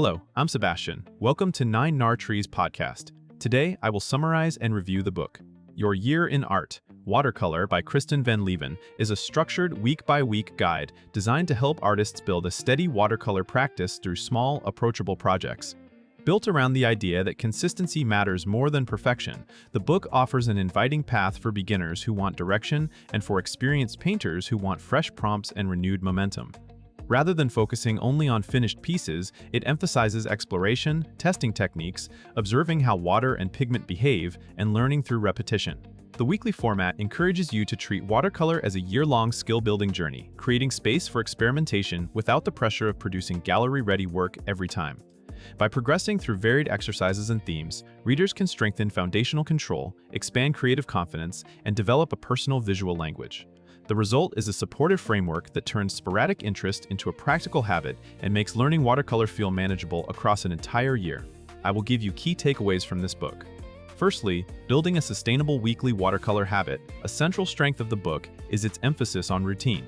Hello, I'm Sebastian. Welcome to 9 Trees podcast. Today, I will summarize and review the book. Your Year in Art, Watercolor by Kristin Van Leuven is a structured week-by-week guide designed to help artists build a steady watercolor practice through small, approachable projects. Built around the idea that consistency matters more than perfection, the book offers an inviting path for beginners who want direction and for experienced painters who want fresh prompts and renewed momentum. Rather than focusing only on finished pieces, it emphasizes exploration, testing techniques, observing how water and pigment behave, and learning through repetition. The weekly format encourages you to treat watercolor as a year-long skill-building journey, creating space for experimentation without the pressure of producing gallery-ready work every time. By progressing through varied exercises and themes, readers can strengthen foundational control, expand creative confidence, and develop a personal visual language. The result is a supportive framework that turns sporadic interest into a practical habit and makes learning watercolor feel manageable across an entire year. I will give you key takeaways from this book. Firstly, building a sustainable weekly watercolor habit. A central strength of the book is its emphasis on routine.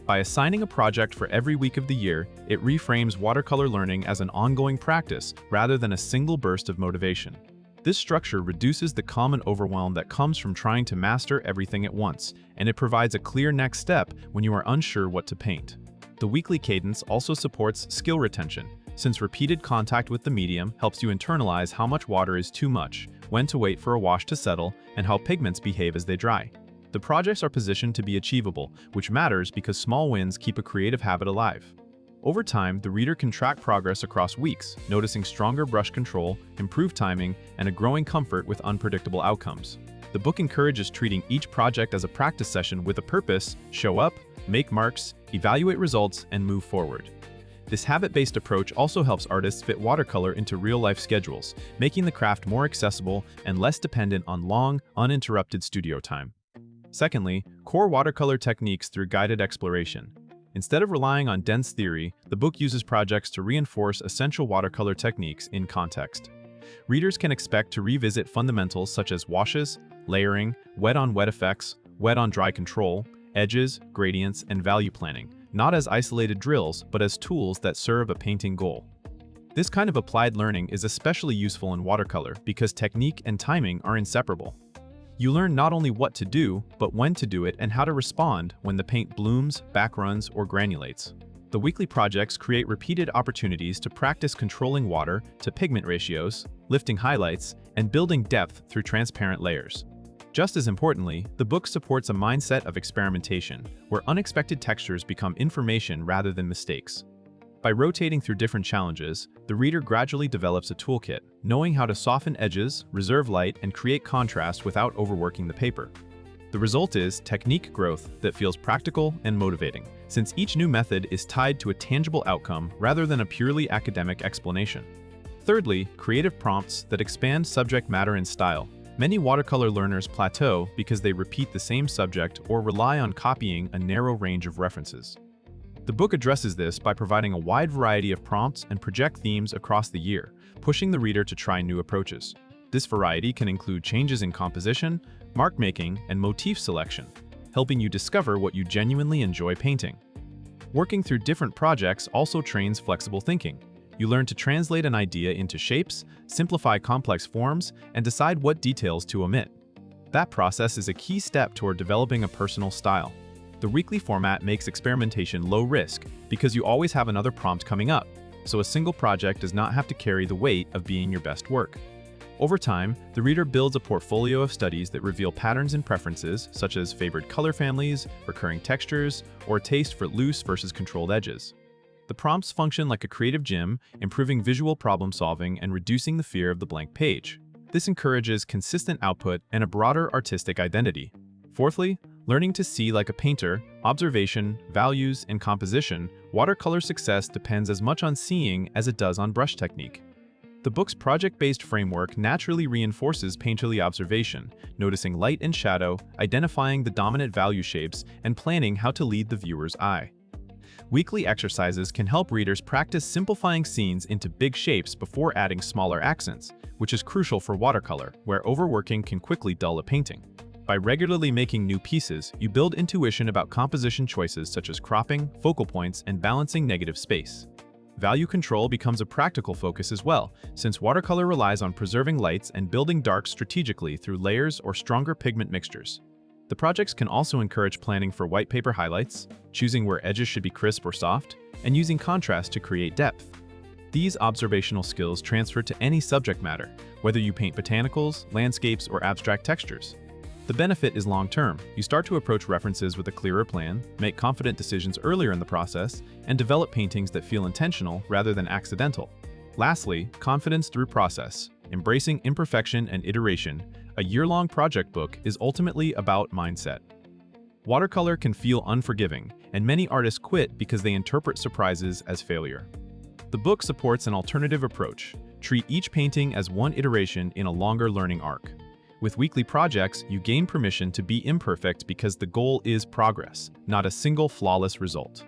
By assigning a project for every week of the year, it reframes watercolor learning as an ongoing practice rather than a single burst of motivation. This structure reduces the common overwhelm that comes from trying to master everything at once, and it provides a clear next step when you are unsure what to paint. The weekly cadence also supports skill retention, since repeated contact with the medium helps you internalize how much water is too much, when to wait for a wash to settle, and how pigments behave as they dry. The projects are positioned to be achievable, which matters because small wins keep a creative habit alive. Over time, the reader can track progress across weeks, noticing stronger brush control, improved timing, and a growing comfort with unpredictable outcomes. The book encourages treating each project as a practice session with a purpose: show up, make marks, evaluate results, and move forward. This habit-based approach also helps artists fit watercolor into real-life schedules, making the craft more accessible and less dependent on long, uninterrupted studio time. Secondly, core watercolor techniques through guided exploration. Instead of relying on dense theory, the book uses projects to reinforce essential watercolor techniques in context. Readers can expect to revisit fundamentals such as washes, layering, wet-on-wet effects, wet-on-dry control, edges, gradients, and value planning, not as isolated drills, but as tools that serve a painting goal. This kind of applied learning is especially useful in watercolor because technique and timing are inseparable. You learn not only what to do, but when to do it and how to respond when the paint blooms, backruns, or granulates. The weekly projects create repeated opportunities to practice controlling water to pigment ratios, lifting highlights, and building depth through transparent layers. Just as importantly, the book supports a mindset of experimentation, where unexpected textures become information rather than mistakes. By rotating through different challenges, the reader gradually develops a toolkit, knowing how to soften edges, reserve light, and create contrast without overworking the paper. The result is technique growth that feels practical and motivating, since each new method is tied to a tangible outcome rather than a purely academic explanation. Thirdly, creative prompts that expand subject matter and style. Many watercolor learners plateau because they repeat the same subject or rely on copying a narrow range of references. The book addresses this by providing a wide variety of prompts and project themes across the year, pushing the reader to try new approaches. This variety can include changes in composition, mark making, and motif selection, helping you discover what you genuinely enjoy painting. Working through different projects also trains flexible thinking. You learn to translate an idea into shapes, simplify complex forms, and decide what details to omit. That process is a key step toward developing a personal style. The weekly format makes experimentation low risk because you always have another prompt coming up, so a single project does not have to carry the weight of being your best work. Over time, the reader builds a portfolio of studies that reveal patterns and preferences, such as favored color families, recurring textures, or taste for loose versus controlled edges. The prompts function like a creative gym, improving visual problem solving and reducing the fear of the blank page. This encourages consistent output and a broader artistic identity. Fourthly, learning to see like a painter, observation, values, and composition. Watercolor success depends as much on seeing as it does on brush technique. The book's project-based framework naturally reinforces painterly observation, noticing light and shadow, identifying the dominant value shapes, and planning how to lead the viewer's eye. Weekly exercises can help readers practice simplifying scenes into big shapes before adding smaller accents, which is crucial for watercolor, where overworking can quickly dull a painting. By regularly making new pieces, you build intuition about composition choices such as cropping, focal points, and balancing negative space. Value control becomes a practical focus as well, since watercolor relies on preserving lights and building darks strategically through layers or stronger pigment mixtures. The projects can also encourage planning for white paper highlights, choosing where edges should be crisp or soft, and using contrast to create depth. These observational skills transfer to any subject matter, whether you paint botanicals, landscapes, or abstract textures. The benefit is long-term. You start to approach references with a clearer plan, make confident decisions earlier in the process, and develop paintings that feel intentional rather than accidental. Lastly, confidence through process. Embracing imperfection and iteration, a year-long project book is ultimately about mindset. Watercolor can feel unforgiving, and many artists quit because they interpret surprises as failure. The book supports an alternative approach. Treat each painting as one iteration in a longer learning arc. With weekly projects, you gain permission to be imperfect because the goal is progress, not a single flawless result.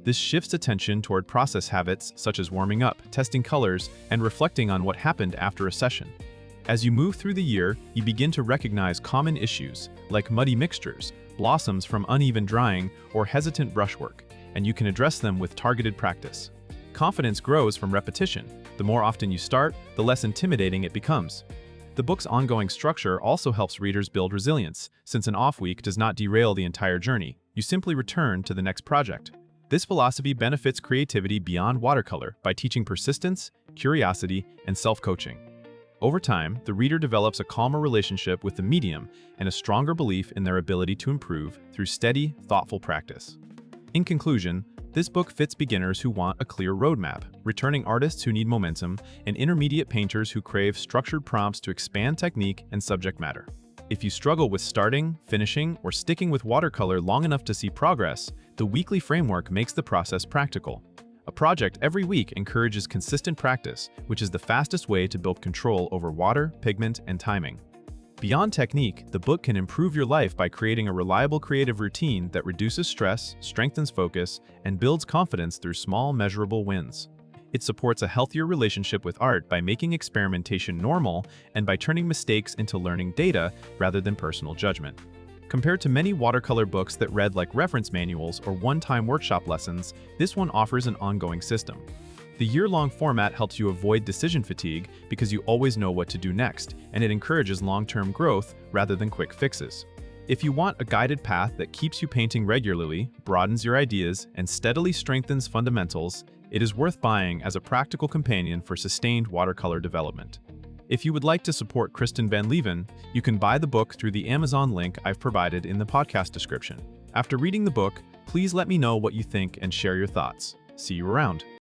This shifts attention toward process habits such as warming up, testing colors, and reflecting on what happened after a session. As you move through the year, you begin to recognize common issues like muddy mixtures, blossoms from uneven drying, or hesitant brushwork, and you can address them with targeted practice. Confidence grows from repetition. The more often you start, the less intimidating it becomes. The book's ongoing structure also helps readers build resilience, since an off week does not derail the entire journey. You simply return to the next project. This philosophy benefits creativity beyond watercolor by teaching persistence, curiosity, and self-coaching. Over time, the reader develops a calmer relationship with the medium and a stronger belief in their ability to improve through steady, thoughtful practice. In conclusion, this book fits beginners who want a clear roadmap, returning artists who need momentum, and intermediate painters who crave structured prompts to expand technique and subject matter. If you struggle with starting, finishing, or sticking with watercolor long enough to see progress, the weekly framework makes the process practical. A project every week encourages consistent practice, which is the fastest way to build control over water, pigment, and timing. Beyond technique, the book can improve your life by creating a reliable creative routine that reduces stress, strengthens focus, and builds confidence through small, measurable wins. It supports a healthier relationship with art by making experimentation normal and by turning mistakes into learning data rather than personal judgment. Compared to many watercolor books that read like reference manuals or one-time workshop lessons, this one offers an ongoing system. The year-long format helps you avoid decision fatigue because you always know what to do next, and it encourages long-term growth rather than quick fixes. If you want a guided path that keeps you painting regularly, broadens your ideas, and steadily strengthens fundamentals, it is worth buying as a practical companion for sustained watercolor development. If you would like to support Kristin Van Leuven, you can buy the book through the Amazon link I've provided in the podcast description. After reading the book, please let me know what you think and share your thoughts. See you around.